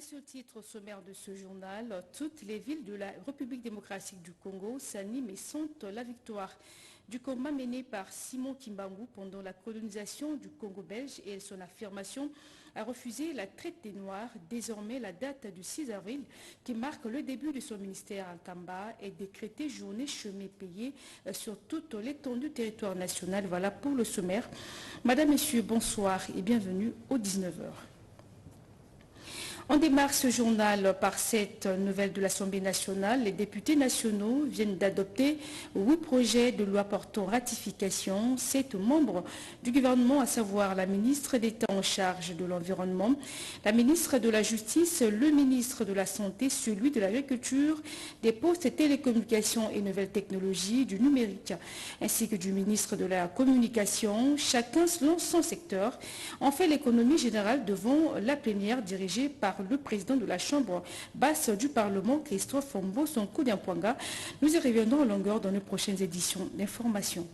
seul titre au sommaire de ce journal, toutes les villes de la République démocratique du Congo s'animent et sentent la victoire du combat mené par Simon Kimbangu pendant la colonisation du Congo belge et son affirmation à refuser la traite des Noirs. Désormais, la date du 6 avril, qui marque le début de son ministère à Tamba, est décrétée journée chemin payé sur toute l'étendue du territoire national. Voilà pour le sommaire. Madame, Messieurs, bonsoir et bienvenue aux 19h. On démarre ce journal par cette nouvelle de l'Assemblée nationale. Les députés nationaux viennent d'adopter 8 projets de loi portant ratification. 7 membres du gouvernement, à savoir la ministre d'État en charge de l'Environnement, la ministre de la Justice, le ministre de la Santé, celui de l'Agriculture, des Postes et Télécommunications et Nouvelles Technologies, du Numérique, ainsi que du ministre de la Communication, chacun selon son secteur, ont fait l'économie générale devant la plénière dirigée par le président de la Chambre basse du Parlement, Christophe Mbossonkou-Diampouanga. Nous y reviendrons en longueur dans nos prochaines éditions d'information.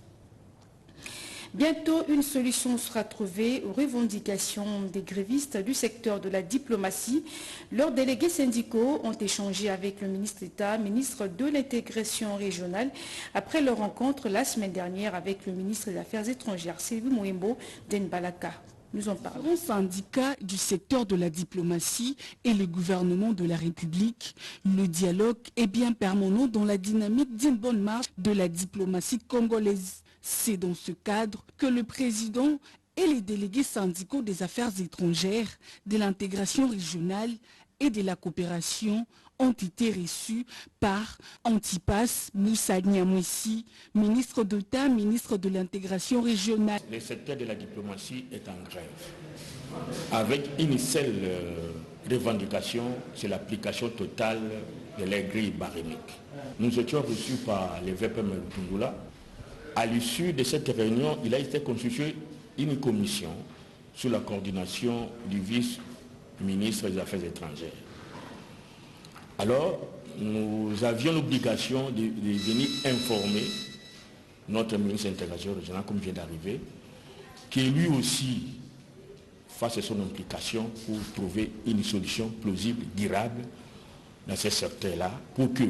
Bientôt, une solution sera trouvée aux revendications des grévistes du secteur de la diplomatie. Leurs délégués syndicaux ont échangé avec le ministre d'État, ministre de l'intégration régionale, après leur rencontre la semaine dernière avec le ministre des Affaires étrangères, Sylvie Mouembo d'Enbalaka. Nous en parlons. Le syndicat du secteur de la diplomatie et le gouvernement de la République, le dialogue est bien permanent dans la dynamique d'une bonne marche de la diplomatie congolaise. C'est dans ce cadre que le président et les délégués syndicaux des affaires étrangères, de l'intégration régionale et de la coopération ont été reçus par Antipas Moussa Niamouissi, ministre d'État, ministre de l'intégration régionale. Le secteur de la diplomatie est en grève, avec une seule revendication, c'est l'application totale de la grille barémique. Nous étions reçus par les VPM Lutungula. À l'issue de cette réunion, il a été constitué une commission sous la coordination du vice-ministre des Affaires étrangères. Alors, nous avions l'obligation de venir informer notre ministre de l'intégration régionale, comme vient d'arriver, qui lui aussi fasse son implication pour trouver une solution plausible, durable dans ce secteur-là, pour que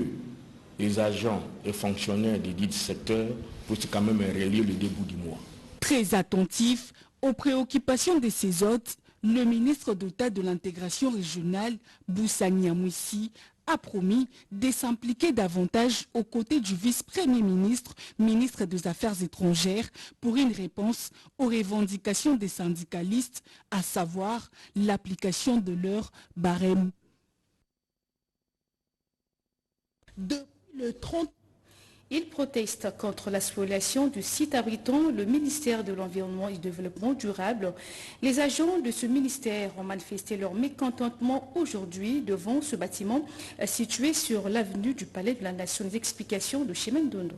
les agents et fonctionnaires des dits secteurs puissent quand même relire le début du mois. Très attentif aux préoccupations de ses hôtes, le ministre d'État de l'intégration régionale, Moussa Niamouissi, a promis de s'impliquer davantage aux côtés du vice-premier ministre, ministre des Affaires étrangères, pour une réponse aux revendications des syndicalistes, à savoir l'application de leur barème. Le 30. Il proteste contre la spoliation du site abritant le ministère de l'Environnement et du Développement durable. Les agents de ce ministère ont manifesté leur mécontentement aujourd'hui devant ce bâtiment situé sur l'avenue du Palais de la Nation. Les explications de Chimène Dondo.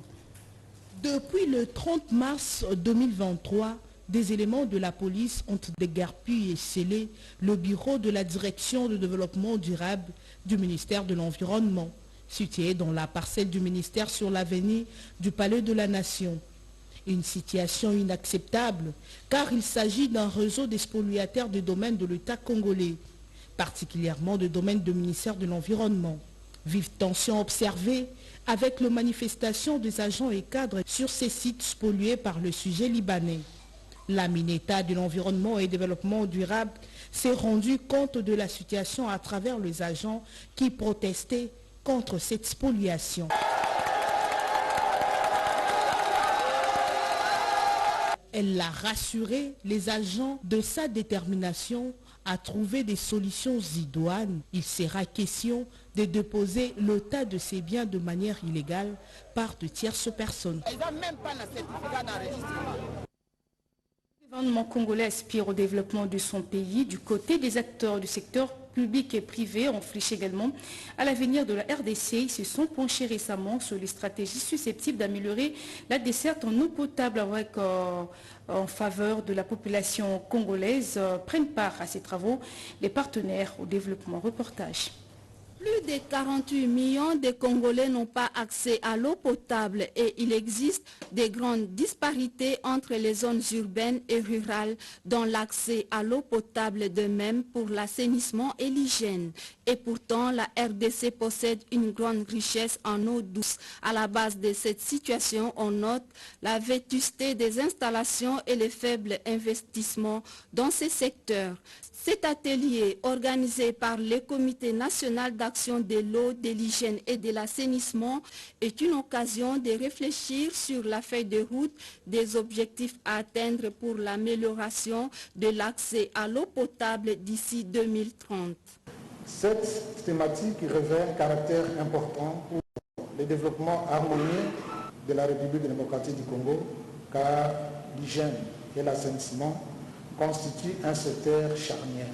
Depuis le 30 mars 2023, des éléments de la police ont déguerpi et scellé le bureau de la direction de développement durable du ministère de l'Environnement, situé dans la parcelle du ministère sur l'avenue du Palais de la Nation. Une situation inacceptable car il s'agit d'un réseau des spoliataires de domaines de l'État congolais, particulièrement de domaines du ministère de l'Environnement. Vive tension observée avec la manifestation des agents et cadres sur ces sites spoliés par le sujet libanais. La Mineta de l'Environnement et Développement durable s'est rendu compte de la situation à travers les agents qui protestaient contre cette spoliation. Elle a rassuré les agents de sa détermination à trouver des solutions idoines. Il sera question de déposer le tas de ces biens de manière illégale par de tierces personnes. Le gouvernement congolais aspire au développement de son pays. Du côté des acteurs du secteur public et privé ont fléché également à l'avenir de la RDC. Ils se sont penchés récemment sur les stratégies susceptibles d'améliorer la desserte en eau potable en faveur de la population congolaise. Prennent part à ces travaux les partenaires au développement. Reportage. Plus de 48 millions de Congolais n'ont pas accès à l'eau potable et il existe des grandes disparités entre les zones urbaines et rurales dans l'accès à l'eau potable, de même pour l'assainissement et l'hygiène. Et pourtant, la RDC possède une grande richesse en eau douce. À la base de cette situation, on note la vétusté des installations et les faibles investissements dans ces secteurs. Cet atelier, organisé par le Comité national d'action de l'eau, de l'hygiène et de l'assainissement, est une occasion de réfléchir sur la feuille de route des objectifs à atteindre pour l'amélioration de l'accès à l'eau potable d'ici 2030. Cette thématique revêt un caractère important pour le développement harmonieux de la République démocratique du Congo, car l'hygiène et l'assainissement constitue un secteur charnière.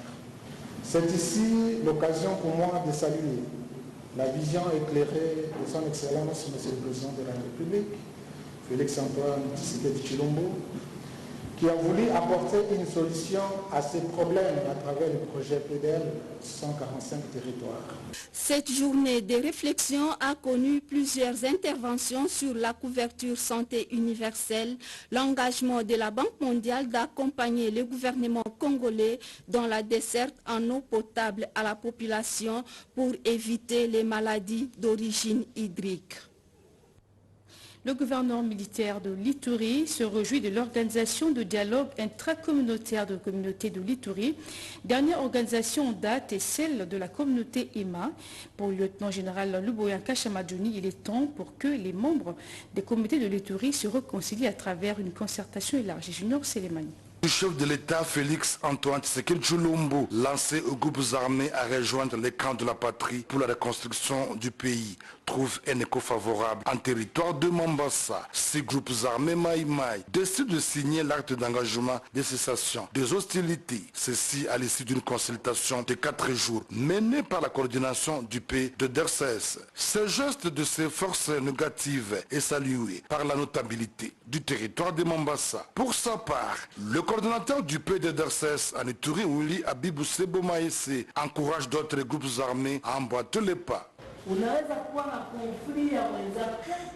C'est ici l'occasion pour moi de saluer la vision éclairée de son Excellence, Monsieur le Président de la République, Félix-Antoine Tshisekedi Tshilombo, qui a voulu apporter une solution à ces problèmes à travers le projet PDL 145 territoires. Cette journée de réflexion a connu plusieurs interventions sur la couverture santé universelle, l'engagement de la Banque mondiale d'accompagner le gouvernement congolais dans la desserte en eau potable à la population pour éviter les maladies d'origine hydrique. Le gouverneur militaire de l'Ituri se réjouit de l'organisation de dialogue intracommunautaire de la communauté de l'Ituri. Dernière organisation en date est celle de la communauté EMA. Pour le lieutenant-général Luboyanka Chamadjouni, il est temps pour que les membres des comités de l'Ituri se réconcilient à travers une concertation élargie. Junior Selemani. Le chef de l'État, Félix-Antoine Tshisekedi Tshilombo, lancé aux groupes armés à rejoindre les camps de la patrie pour la reconstruction du pays, trouve un écho favorable en territoire de Mombasa. Ces groupes armés Maï-Maï décident de signer l'acte d'engagement de cessation des hostilités. Ceci à l'issue d'une consultation de 4 jours menée par la coordination du pays de DERCES. Ce geste de ces forces négatives est salué par la notabilité du territoire de Mombasa. Pour sa part, le coordonnateur du pays de DERCES en Ituri, Willy Abibou Sebo Maïse, encourage d'autres groupes armés à emboîter les pas.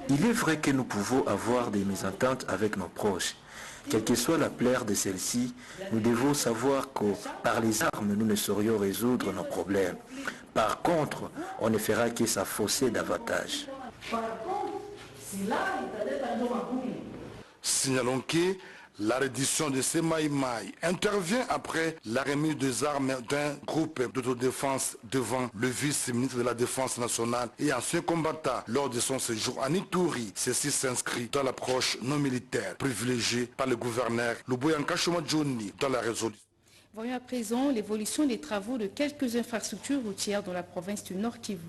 Il est vrai que nous pouvons avoir des mésententes avec nos proches. Quelle que soit la plaie de celle-ci, nous devons savoir que par les armes, nous ne saurions résoudre nos problèmes. Par contre, on ne fera que s'affausser davantage. Signalons que la reddition de ces Maï-Maï intervient après la remise des armes d'un groupe d'autodéfense devant le vice-ministre de la Défense nationale et ancien combattant lors de son séjour en Ituri. Ceci s'inscrit dans l'approche non militaire privilégiée par le gouverneur Luboyanka Chamadjouni dans la résolution. Voyons à présent l'évolution des travaux de quelques infrastructures routières dans la province du Nord Kivu.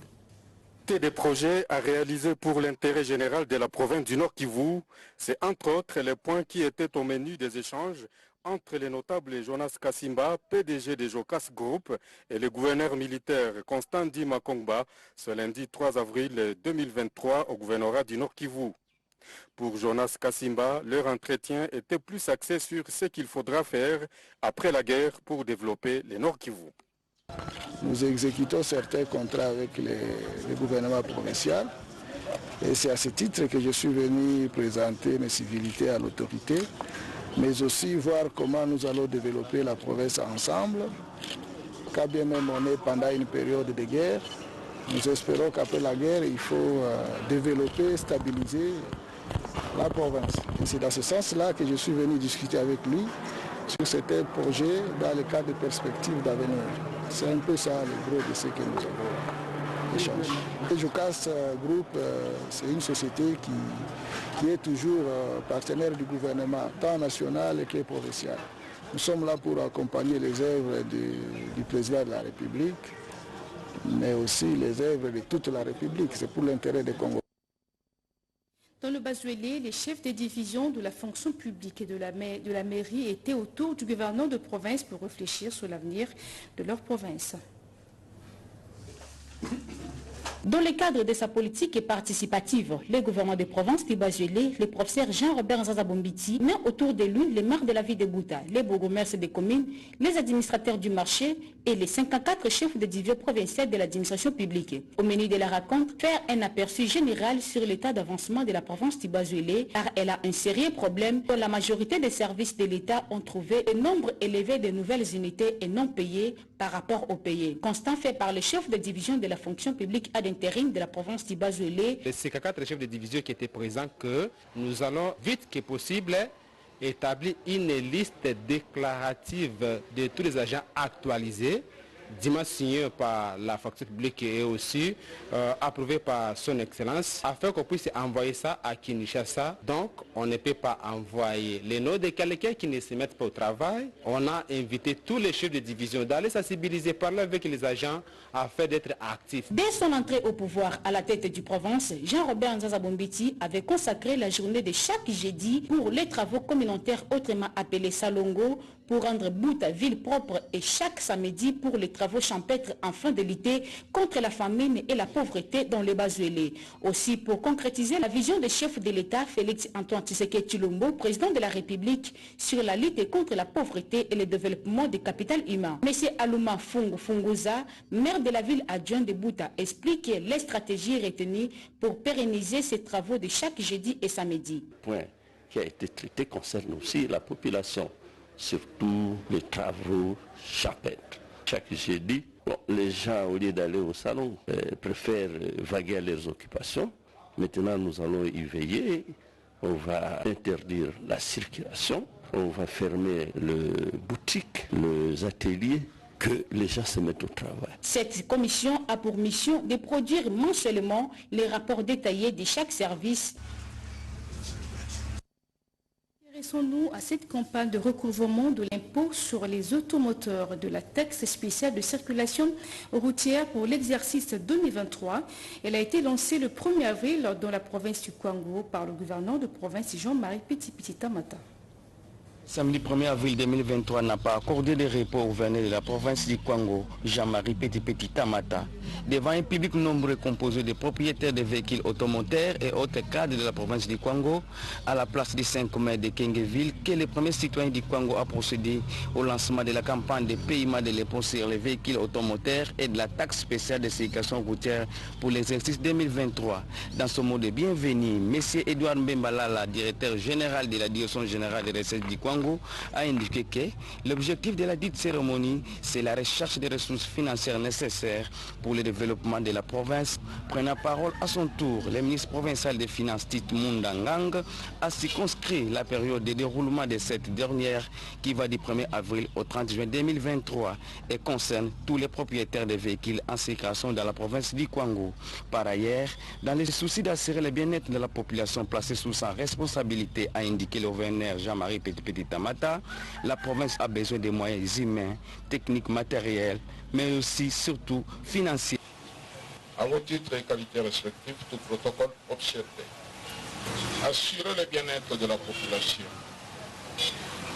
Des projets à réaliser pour l'intérêt général de la province du Nord Kivu, c'est entre autres les points qui étaient au menu des échanges entre les notables Jonas Kasimba, PDG de Jokas Group, et le gouverneur militaire Constant Dima Kongba ce lundi 3 avril 2023 au gouvernorat du Nord Kivu. Pour Jonas Kasimba, leur entretien était plus axé sur ce qu'il faudra faire après la guerre pour développer le Nord Kivu. Nous exécutons certains contrats avec le gouvernement provincial et c'est à ce titre que je suis venu présenter mes civilités à l'autorité, mais aussi voir comment nous allons développer la province ensemble, car bien même on est pendant une période de guerre. Nous espérons qu'après la guerre, il faut développer, stabiliser la province. Et c'est dans ce sens-là que je suis venu discuter avec lui sur certains projets dans le cadre de perspectives d'avenir. C'est un peu ça le gros de ce que nous avons échangé. Jokas Group, c'est une société qui est toujours partenaire du gouvernement, tant national que provincial. Nous sommes là pour accompagner les œuvres du président de la République, mais aussi les œuvres de toute la République. C'est pour l'intérêt des Congolais. Dans le Basuélé, les chefs des divisions de la fonction publique et de la mairie étaient autour du gouverneur de province pour réfléchir sur l'avenir de leur province. Dans le cadre de sa politique participative, le gouvernement de province de Bazuélé, le professeur Jean-Robert Nzaza-Bombiti, met autour de lui les maires de la ville de Bouta, les bourgmestres des communes, les administrateurs du marché et les 54 chefs de division provinciale de l'administration publique. Au menu de la rencontre, faire un aperçu général sur l'état d'avancement de la province de Bazuélé, car elle a un sérieux problème dont la majorité des services de l'État ont trouvé un nombre élevé de nouvelles unités et non payées par rapport aux payés. Constat fait par le chef de division de la fonction publique ad intérim de la province de Bazuélé. C'est 4 chefs de division qui étaient présents que nous allons vite que possible établir une liste déclarative de tous les agents actualisés, dimensionnés par la fonction publique et aussi approuvé par son excellence, afin qu'on puisse envoyer ça à Kinshasa. Donc on ne peut pas envoyer les noms de quelqu'un qui ne se mettent pas au travail. On a invité tous les chefs de division d'aller sensibiliser, parler avec les agents afin d'être actifs. Dès son entrée au pouvoir à la tête du province, Jean-Robert Nzaza-Bombiti avait consacré la journée de chaque jeudi pour les travaux communautaires autrement appelés Salongo, pour rendre Bouta ville propre, et chaque samedi pour les travaux champêtres afin de lutter contre la famine et la pauvreté dans les Bazuélé. Aussi pour concrétiser la vision des chefs de l'État, Félix Antoine Tshisekedi Tshilombo, président de la République, sur la lutte contre la pauvreté et le développement du capital humain. Monsieur Alouma Funguza, maire de la ville adjointe de Bouta, explique les stratégies retenues pour pérenniser ces travaux de chaque jeudi et samedi. Le point qui a été traité concerne aussi la population, surtout les travaux champêtres. Chaque jeudi, les gens, au lieu d'aller au salon, préfèrent vaguer à leurs occupations. Maintenant, nous allons y veiller. On va interdire la circulation. On va fermer les boutiques, les ateliers, que les gens se mettent au travail. Cette commission a pour mission de produire mensuellement les rapports détaillés de chaque service. Intéressons-nous à cette campagne de recouvrement de l'impôt sur les automoteurs de la taxe spéciale de circulation routière pour l'exercice 2023. Elle a été lancée le 1er avril dans la province du Kwango par le gouverneur de province Jean-Marie Petit Tamata. Samedi 1er avril 2023 n'a pas accordé de repos au gouverneur de la province du Kwango, Jean-Marie Petit Tamata, devant un public nombreux composé de propriétaires de véhicules automoteurs et autres cadres de la province du Kwango, à la place du 5 mai de Kengeville, que le premier citoyen du Kwango a procédé au lancement de la campagne de paiement de l'impôt sur les véhicules automoteurs et de la taxe spéciale de circulation routière pour l'exercice 2023. Dans ce mot de bienvenue, M. Edouard Mbembalala, directeur général de la direction générale des recettes du Kwango, a indiqué que l'objectif de la dite cérémonie, c'est la recherche des ressources financières nécessaires pour le développement de la province. Prenant parole à son tour, le ministre provincial des Finances Tite Mundangang a circonscrit la période de déroulement de cette dernière qui va du 1er avril au 30 juin 2023 et concerne tous les propriétaires de véhicules en circulation dans la province du Kwango. Par ailleurs, dans les soucis d'assurer le bien-être de la population placée sous sa responsabilité, a indiqué le gouverneur Jean-Marie Petit Tamata, la province a besoin de moyens humains, techniques, matériels, mais aussi, surtout, financiers. À vos titres et qualités respectifs, tout protocole observé. Assurer le bien-être de la population.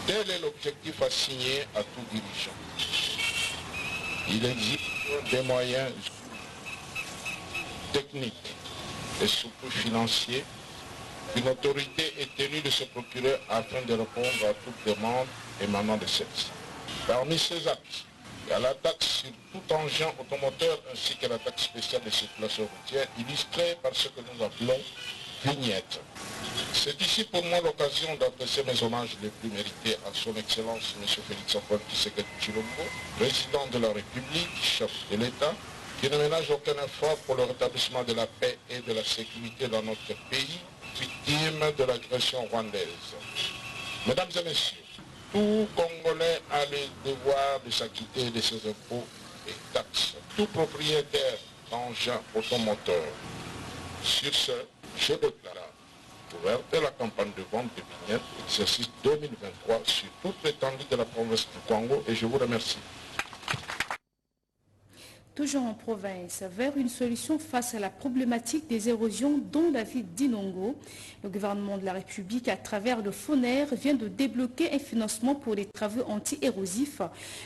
Tel est l'objectif assigné à tout dirigeant. Il existe des moyens techniques et surtout financiers qu'une autorité est tenue de se procurer afin de répondre à toute demande émanant de celle-ci. Parmi ces actes, il y a la taxe sur tout engin automoteur ainsi que la taxe spéciale de circulation routière illustrée par ce que nous appelons vignette. C'est ici pour moi l'occasion d'adresser mes hommages les plus mérités à son Excellence M. Félix Antoine Tshisekedi Tshilombo, président de la République, chef de l'État, qui ne ménage aucun effort pour le rétablissement de la paix et de la sécurité dans notre pays, victime de l'agression rwandaise. Mesdames et messieurs, tout Congolais a le devoir de s'acquitter de ses impôts et taxes. Tout propriétaire d'engin automoteur. Sur ce, je déclare ouverte la campagne de vente de vignettes exercice 2023 sur toute l'étendue de la province du Congo et je vous remercie. Toujours en province, vers une solution face à la problématique des érosions dans la ville d'Inongo. Le gouvernement de la République, à travers le FONER, vient de débloquer un financement pour les travaux anti-érosifs.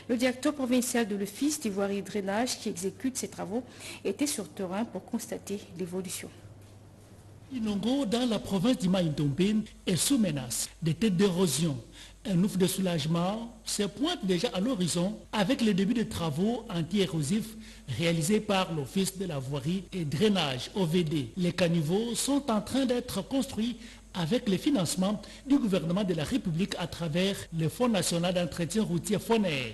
Le directeur provincial de l'Office d'ivoirie et drainage qui exécute ces travaux était sur terrain pour constater l'évolution. Inongo, dans la province d'Ima-Indombe, est sous menace des têtes d'érosion. Un ouf de soulagement se pointe déjà à l'horizon avec le début des travaux anti-érosifs réalisés par l'Office de la voirie et drainage OVD. Les caniveaux sont en train d'être construits avec le financement du gouvernement de la République à travers le Fonds national d'entretien routier FONER.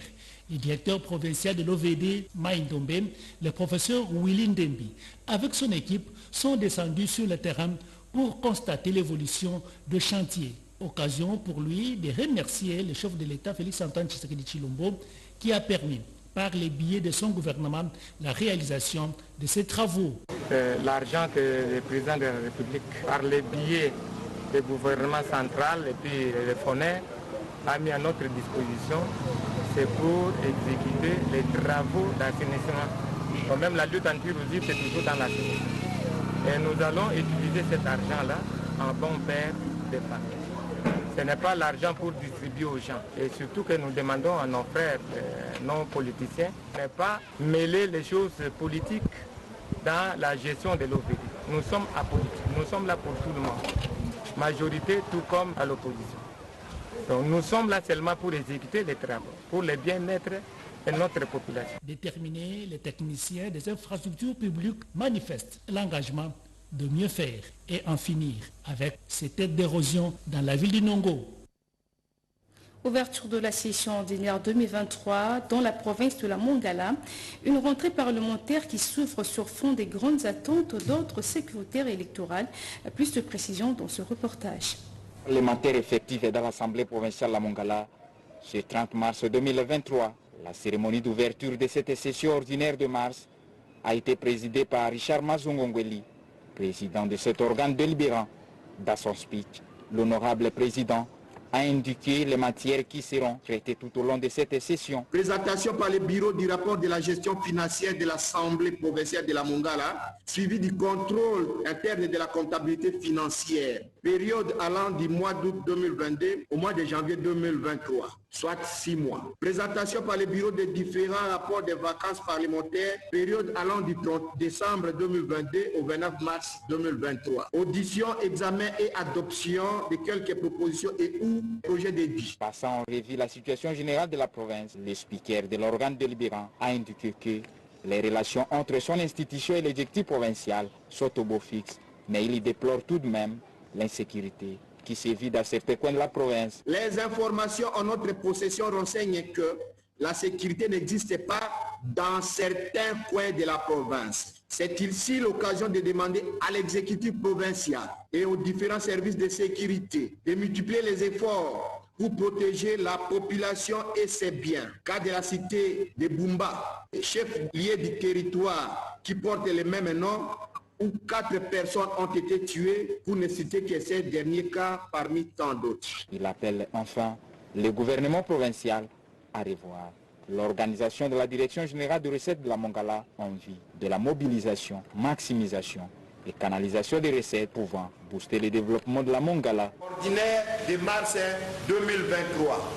Le directeur provincial de l'OVD Maïndombe, le professeur Willy Ndembi, avec son équipe, sont descendus sur le terrain pour constater l'évolution de chantier. Occasion pour lui de remercier le chef de l'État Félix-Antoine Tshisekedi Tshilombo qui a permis, par les billets de son gouvernement, la réalisation de ces travaux. L'argent que le président de la République, par les billets du gouvernement central et puis le FONER, a mis à notre disposition, c'est pour exécuter les travaux d'assainissement. Quand même la lutte anti-érosive, c'est toujours dans l'assainissement. Et nous allons utiliser cet argent-là en bon père des familles. Ce n'est pas l'argent pour distribuer aux gens. Et surtout que nous demandons à nos frères non politiciens de ne pas mêler les choses politiques dans la gestion de l'OVD. Nous sommes apolitiques. Nous sommes là pour tout le monde. Majorité tout comme à l'opposition. Donc nous sommes là seulement pour exécuter les travaux, pour le bien-être de notre population. Déterminer les techniciens des infrastructures publiques manifestent l'engagement de mieux faire et en finir avec ces têtes d'érosion dans la ville d'Inongo. Ouverture de la session ordinaire 2023 dans la province de la Mongala, une rentrée parlementaire qui s'ouvre sur fond des grandes attentes d'ordre sécuritaire et électoral. Plus de précisions dans ce reportage. Parlementaire effectif est dans l'Assemblée provinciale de la Mongala ce 30 mars 2023. La cérémonie d'ouverture de cette session ordinaire de mars a été présidée par Richard Mazungongweli, président de cet organe délibérant. Dans son speech, l'honorable président a indiqué les matières qui seront traitées tout au long de cette session. Présentation par le bureau du rapport de la gestion financière de l'Assemblée provinciale de la Mongala, suivi du contrôle interne de la comptabilité financière, période allant du mois d'août 2022 au mois de janvier 2023, soit 6 mois. Présentation par le bureau des différents rapports des vacances parlementaires, période allant du 30 décembre 2022 au 29 mars 2023. Audition, examen et adoption de quelques propositions et ou projets d'édit. Passant en revue la situation générale de la province, le speaker de l'organe délibérant a indiqué que les relations entre son institution et l'exécutif provincial sont au beau fixe, mais il y déplore tout de même l'insécurité qui sévit dans certains coins de la province. Les informations en notre possession renseignent que la sécurité n'existe pas dans certains coins de la province. C'est ici l'occasion de demander à l'exécutif provincial et aux différents services de sécurité de multiplier les efforts pour protéger la population et ses biens. Cas de la cité de Bumba, chef-lieu du territoire qui porte le même nom, où 4 personnes ont été tuées, pour ne citer que ces derniers cas parmi tant d'autres. Il appelle enfin le gouvernement provincial à revoir l'organisation de la Direction générale de recettes de la Mongala en vue de la mobilisation, maximisation et canalisation des recettes pouvant booster le développement de la Mongala. Ordinaire de mars 2023.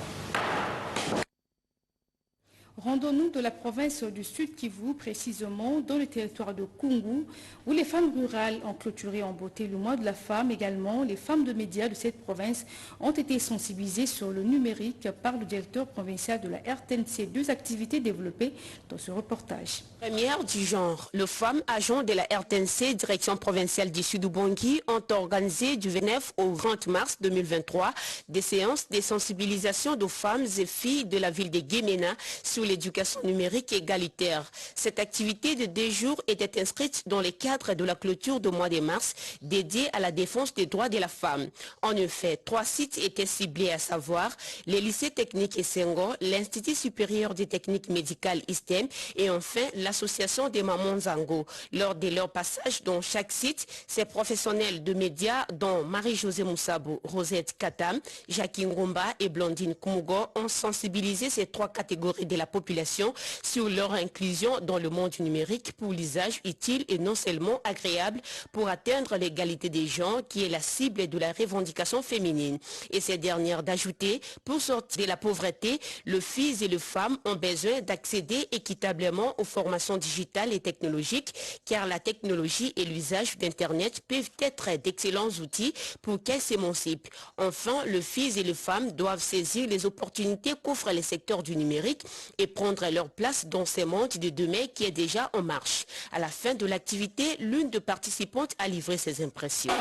Rendons-nous de la province du Sud Kivu, précisément dans le territoire de Kungu, où les femmes rurales ont clôturé en beauté le mois de la femme. Également, les femmes de médias de cette province ont été sensibilisées sur le numérique par le directeur provincial de la RTNC. 2 activités développées dans ce reportage. Première du genre, les femmes agents de la RTNC, direction provinciale du Sud-Ubangi, ont organisé du 29 au 30 mars 2023 des séances de sensibilisation de femmes et filles de la ville de Guémena sur l'éducation numérique égalitaire. Cette activité de 2 jours était inscrite dans le cadre de la clôture du mois de mars dédiée à la défense des droits de la femme. En effet, 3 sites étaient ciblés, à savoir les lycées techniques Essengo, l'Institut supérieur des techniques médicales ISTEM et enfin l'association des mamans Zango. Lors de leur passage dans chaque site, ces professionnels de médias dont Marie-Josée Moussabou, Rosette Katam, Jackie Ngomba et Blondine Kumugo ont sensibilisé ces 3 catégories de la population sur leur inclusion dans le monde numérique pour l'usage utile et non seulement agréable pour atteindre l'égalité des genres qui est la cible de la revendication féminine. Et ces dernières d'ajouter, pour sortir de la pauvreté, les filles et les femmes ont besoin d'accéder équitablement aux formations digitales et technologiques car la technologie et l'usage d'Internet peuvent être d'excellents outils pour qu'elles s'émancipent. Enfin, les filles et les femmes doivent saisir les opportunités qu'offre les secteurs du numérique et prendre leur place dans ce monde de demain qui est déjà en marche. À la fin de l'activité, l'une des participantes a livré ses impressions.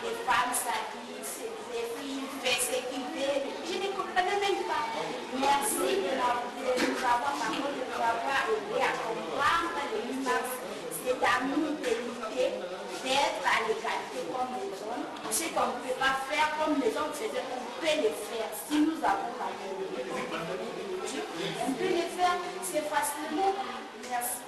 Les femmes s'habillent, les filles persécutées. Je ne comprenais même pas. Merci de nous avoir parlé, de nous avoir aidé à comprendre le 8 mars. C'est à nous de lutter, d'être à l'égalité comme les hommes. Ce qu'on ne peut pas faire comme les hommes faisaient, on peut le faire si nous avons la volonté. On peut le faire, c'est facilement. Merci.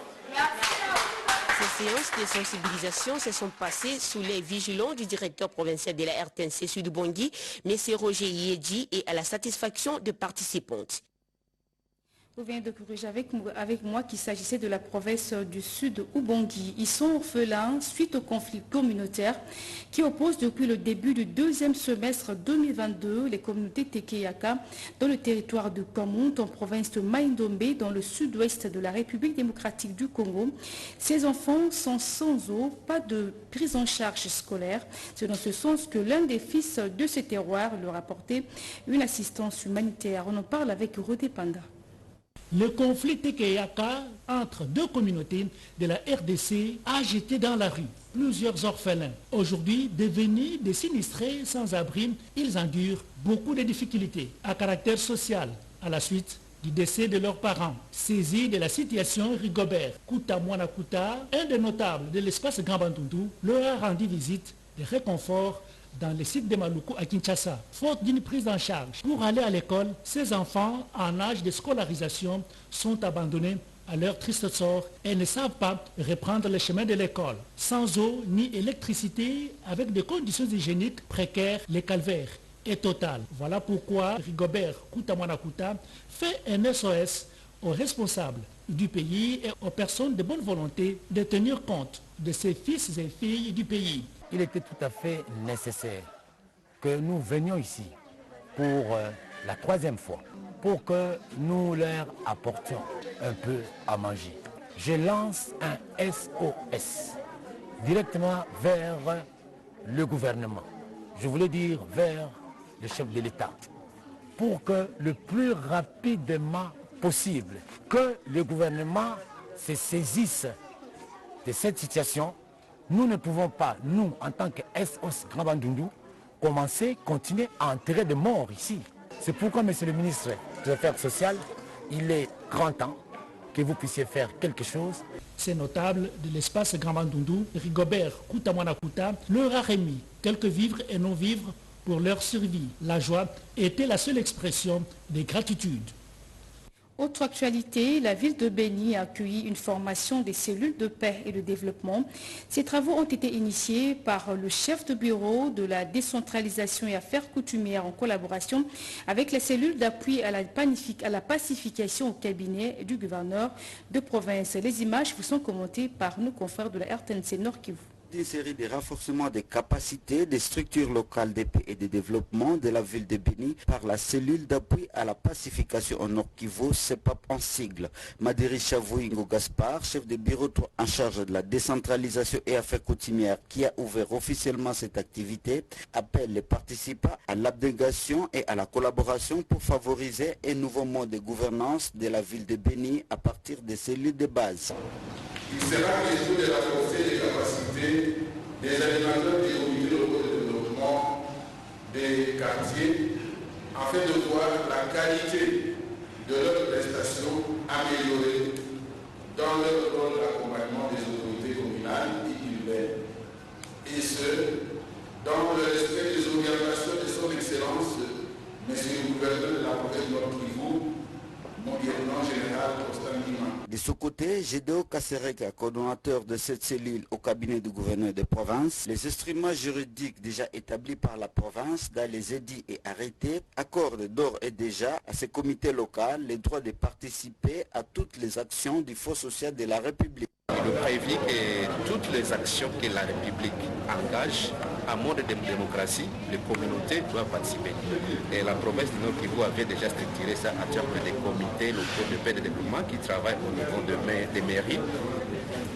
Ces séances de sensibilisation se sont passées sous les vigilants du directeur provincial de la RTNC Sud-Ubangui, M. Roger Yedji, et à la satisfaction des participantes. Vous venez de corriger avec moi qu'il s'agissait de la province du Sud Ubangui. Ils sont orphelins suite au conflit communautaire qui oppose depuis le début du deuxième semestre 2022 les communautés Tekeyaka dans le territoire de Kamont en province de Maïndombe dans le sud-ouest de la République démocratique du Congo. Ces enfants sont sans eau, pas de prise en charge scolaire. C'est dans ce sens que l'un des fils de ce terroir leur a apporté une assistance humanitaire. On en parle avec Rodé Panda. Le conflit Tekeyaka entre deux communautés de la RDC a jeté dans la rue plusieurs orphelins. Aujourd'hui, devenus des sinistrés sans abri, ils endurent beaucoup de difficultés à caractère social à la suite du décès de leurs parents. Saisi de la situation, Rigobert Koutamwana Kouta, un des notables de l'espace Grand Bandundu, leur a rendu visite de réconfort dans le site de Maluku à Kinshasa. Faute d'une prise en charge pour aller à l'école, ces enfants en âge de scolarisation sont abandonnés à leur triste sort et ne savent pas reprendre le chemin de l'école. Sans eau ni électricité, avec des conditions hygiéniques précaires, le calvaire est total. Voilà pourquoi Rigobert Koutamwana Kouta fait un SOS aux responsables du pays et aux personnes de bonne volonté de tenir compte de ces fils et filles du pays. Il était tout à fait nécessaire que nous venions ici pour la troisième fois, pour que nous leur apportions un peu à manger. Je lance un SOS directement vers le gouvernement, je voulais dire vers le chef de l'État, pour que le plus rapidement possible, que le gouvernement se saisisse de cette situation. Nous ne pouvons pas, nous, en tant que SOS Grand Bandundu, continuer à enterrer des morts ici. C'est pourquoi, monsieur le ministre des Affaires sociales, il est grand temps que vous puissiez faire quelque chose. Ces notables de l'espace Grand Bandundu, Rigobert Koutamwana Kouta, leur a remis quelques vivres et non-vivres pour leur survie. La joie était la seule expression de gratitude. Autre actualité, la ville de Béni a accueilli une formation des cellules de paix et de développement. Ces travaux ont été initiés par le chef de bureau de la décentralisation et affaires coutumières en collaboration avec les cellules d'appui à la pacification au cabinet du gouverneur de province. Les images vous sont commentées par nos confrères de la RTNC Nord Kivu. Une série de renforcements des capacités des structures locales de paix et de développement de la ville de Béni par la cellule d'appui à la pacification au Nord Kivu, CEPAP en sigle. Madiri Chavouingo Gaspard, chef de bureau en charge de la décentralisation et affaires coutumières, qui a ouvert officiellement cette activité, appelle les participants à l'abnégation et à la collaboration pour favoriser un nouveau mode de gouvernance de la ville de Béni à partir des cellules de base. Il sera question de renforcer les capacités des animateurs des comités locaux de développement des quartiers afin de voir la qualité de leurs prestations améliorée dans leur rôle d'accompagnement des autorités communales et urbaines. Et ce, dans le respect des orientations de son Excellence, M. le gouverneur de la province de Nord Kivu, mon lieutenant général Constant Lima. De ce côté, Gédéo Kassereka, coordonnateur de cette cellule au cabinet du gouverneur de province, les instruments juridiques déjà établis par la province dans les édits et arrêtés accordent d'ores et déjà à ces comités locaux le droit de participer à toutes les actions du Fonds social de la République. Il nous prévient que toutes les actions que la République engage en mode de démocratie, les communautés doivent participer. Et la province du Nord Kivu avait déjà structuré ça à travers des comités locaux de paix et de développement qui travaillent au niveau des mairies,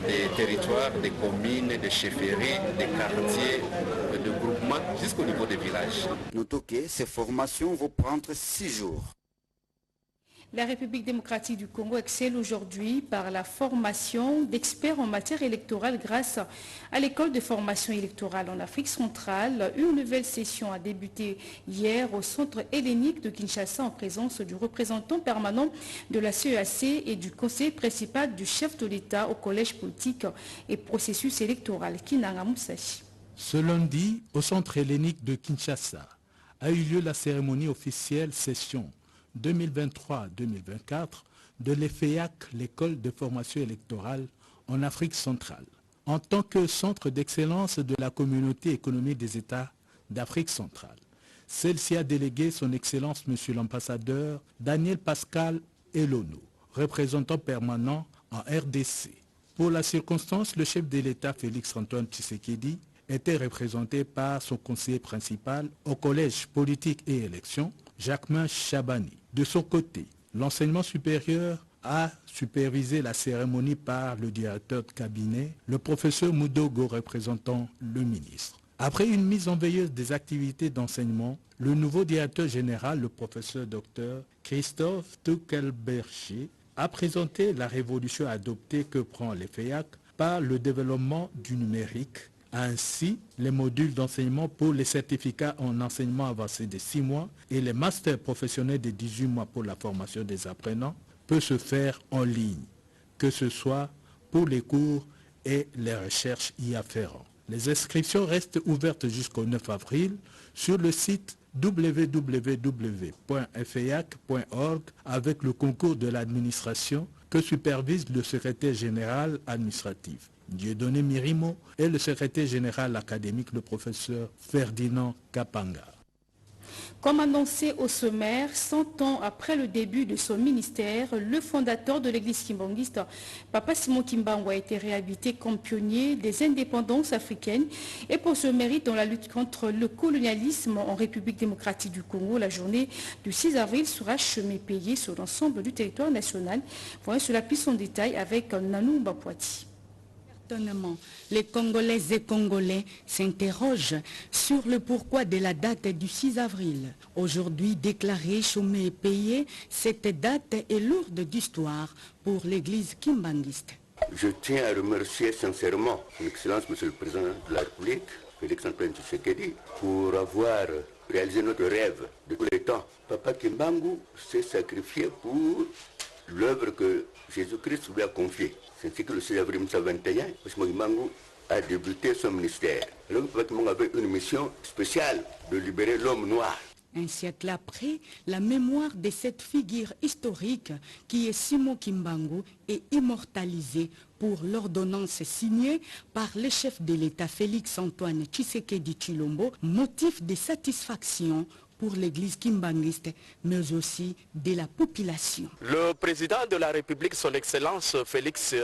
des territoires, des communes, des chefferies, des quartiers, de groupements, jusqu'au niveau des villages. Notons que ces formations vont prendre 6 jours. La République démocratique du Congo excelle aujourd'hui par la formation d'experts en matière électorale grâce à l'école de formation électorale en Afrique centrale. Une nouvelle session a débuté hier au centre hellénique de Kinshasa en présence du représentant permanent de la CEAC et du conseiller principal du chef de l'État au collège politique et processus électoral, Kinanga Moussachi. Ce lundi, au centre hellénique de Kinshasa, a eu lieu la cérémonie officielle session 2023-2024 de l'EFEAC, l'école de formation électorale en Afrique centrale. En tant que centre d'excellence de la communauté économique des États d'Afrique centrale, celle-ci a délégué son Excellence Monsieur l'ambassadeur Daniel Pascal Elono, représentant permanent en RDC. Pour la circonstance, le chef de l'État Félix Antoine Tshisekedi était représenté par son conseiller principal au collège politique et élections, Jacquemin Chabani. De son côté, l'enseignement supérieur a supervisé la cérémonie par le directeur de cabinet, le professeur Moudogo représentant le ministre. Après une mise en veilleuse des activités d'enseignement, le nouveau directeur général, le professeur Dr Christophe Tukelbercher, a présenté la révolution adoptée que prend l'EFEAC par le développement du numérique. Ainsi, les modules d'enseignement pour les certificats en enseignement avancé de 6 mois et les masters professionnels de 18 mois pour la formation des apprenants peut se faire en ligne, que ce soit pour les cours et les recherches y afférents. Les inscriptions restent ouvertes jusqu'au 9 avril sur le site www.feac.org avec le concours de l'administration que supervise le secrétaire général administratif, Dieudonné Mirimo, et le secrétaire général académique, le professeur Ferdinand Kapanga. Comme annoncé au sommaire, 100 ans après le début de son ministère, le fondateur de l'église kimbangiste, Papa Simon Kimbangu, a été réhabilité comme pionnier des indépendances africaines et pour ce mérite dans la lutte contre le colonialisme en République démocratique du Congo. La journée du 6 avril sera chemin payé sur l'ensemble du territoire national. Voyons cela plus en détail avec Nanou Bapouati. Les Congolaises et Congolais s'interrogent sur le pourquoi de la date du 6 avril. Aujourd'hui déclarée chômée et payée, cette date est lourde d'histoire pour l'église kimbanguiste. Je tiens à remercier sincèrement son Excellence, Monsieur le Président de la République, Félix Antoine Tshisekedi, pour avoir réalisé notre rêve de tous les temps. Papa Kimbangu s'est sacrifié pour l'œuvre que Jésus-Christ lui a confiée. C'est ainsi que le 6 avril 1921, M. Kimbangu a débuté son ministère. Alors Papa Kimbangu avait une mission spéciale de libérer l'homme noir. Un siècle après, la mémoire de cette figure historique qui est Simon Kimbangu est immortalisée pour l'ordonnance signée par le chef de l'État Félix Antoine Tshisekedi Tshilombo, motif de satisfaction pour l'église kimbanguiste, mais aussi de la population. Le président de la République, son Excellence Félix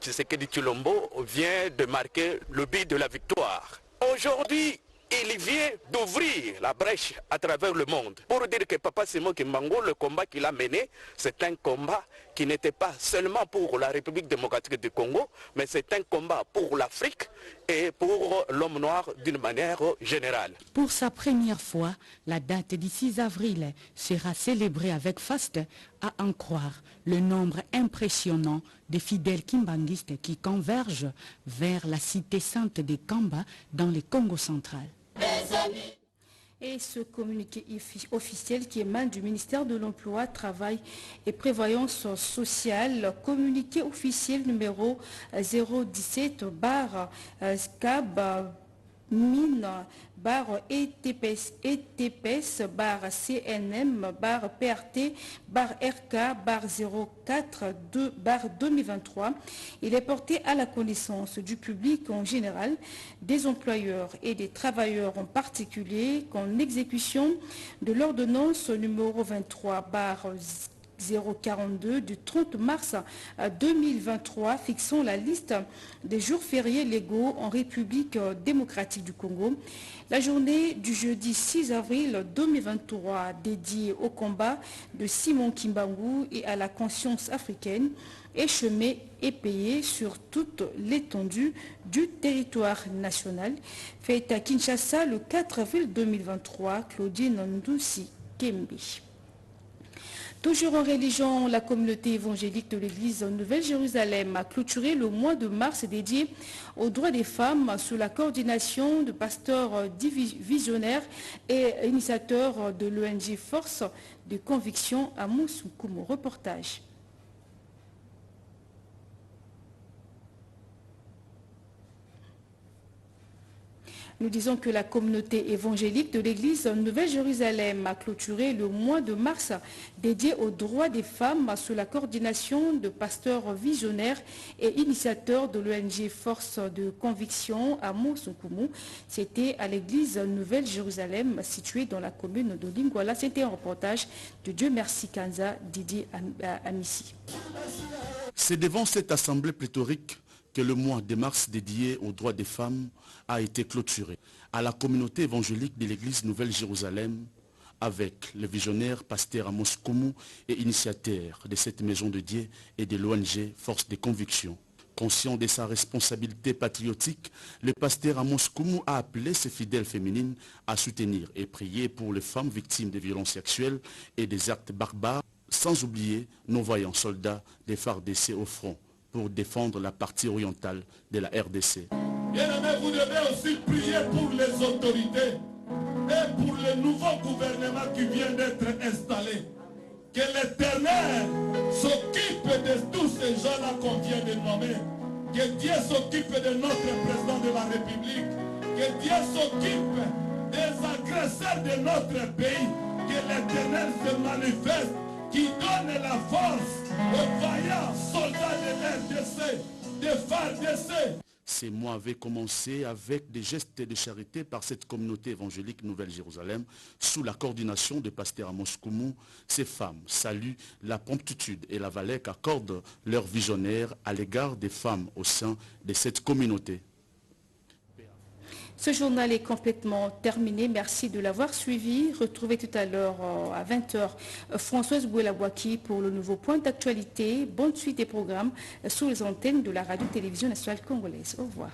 Tshisekedi Tshilombo, vient de marquer le but de la victoire. Aujourd'hui, il vient d'ouvrir la brèche à travers le monde pour dire que Papa Simon Kimbangu, le combat qu'il a mené, c'est un combat qui n'était pas seulement pour la République démocratique du Congo, mais c'est un combat pour l'Afrique et pour l'homme noir d'une manière générale. Pour sa première fois, la date du 6 avril sera célébrée avec faste, à en croire le nombre impressionnant de fidèles kimbanguistes qui convergent vers la cité sainte de Kamba dans le Congo central. Et ce communiqué officiel qui émane du ministère de l'Emploi, Travail et Prévoyance sociale, communiqué officiel numéro 017/CAB barre ETPS, barre CNM, barre PRT, barre RK, barre 04, barre 2023. Il est porté à la connaissance du public en général, des employeurs et des travailleurs en particulier, qu'en exécution de l'ordonnance numéro 23, barre 042 du 30 mars 2023 fixant la liste des jours fériés légaux en République démocratique du Congo. La journée du jeudi 6 avril 2023 dédiée au combat de Simon Kimbangu et à la conscience africaine est chômée et payée sur toute l'étendue du territoire national. Fête à Kinshasa le 4 avril 2023, Claudine Ndousi Kembi. Toujours en religion, la communauté évangélique de l'église Nouvelle-Jérusalem a clôturé le mois de mars dédié aux droits des femmes sous la coordination de pasteurs visionnaires et initiateurs de l'ONG Force de Conviction à Moussoukoumo. Reportage. Nous disons que la communauté évangélique de l'église Nouvelle-Jérusalem a clôturé le mois de mars dédié aux droits des femmes sous la coordination de pasteurs visionnaires et initiateurs de l'ONG Force de Conviction à Moussoukoumo. C'était à l'église Nouvelle-Jérusalem située dans la commune de Lingwala. C'était un reportage de Dieu merci Kanza Didier Amissi. C'est devant cette assemblée pléthorique que le mois de mars dédié aux droits des femmes a été clôturé à la communauté évangélique de l'église Nouvelle-Jérusalem avec le visionnaire pasteur Amos Koumou et initiateur de cette maison de Dieu et de l'ONG Force des Convictions. Conscient de sa responsabilité patriotique, le pasteur Amos Koumou a appelé ses fidèles féminines à soutenir et prier pour les femmes victimes de violences sexuelles et des actes barbares, sans oublier nos vaillants soldats des FARDC au front pour défendre la partie orientale de la RDC. Bien-aimés, vous devez aussi prier pour les autorités et pour le nouveau gouvernement qui vient d'être installé. Que l'Éternel s'occupe de tous ces gens-là qu'on vient de nommer. Que Dieu s'occupe de notre président de la République. Que Dieu s'occupe des agresseurs de notre pays. Que l'Éternel se manifeste, qui donne la force aux vaillants soldats de l'RDC, de FARDC. Ces mois avaient commencé avec des gestes de charité par cette communauté évangélique Nouvelle-Jérusalem sous la coordination de pasteur Amos Koumou. Ces femmes saluent la promptitude et la valeur qu'accordent leurs visionnaires à l'égard des femmes au sein de cette communauté. Ce journal est complètement terminé. Merci de l'avoir suivi. Retrouvez tout à l'heure à 20h Françoise Bouelabouaki pour le nouveau point d'actualité. Bonne suite des programmes sous les antennes de la radio-télévision nationale congolaise. Au revoir.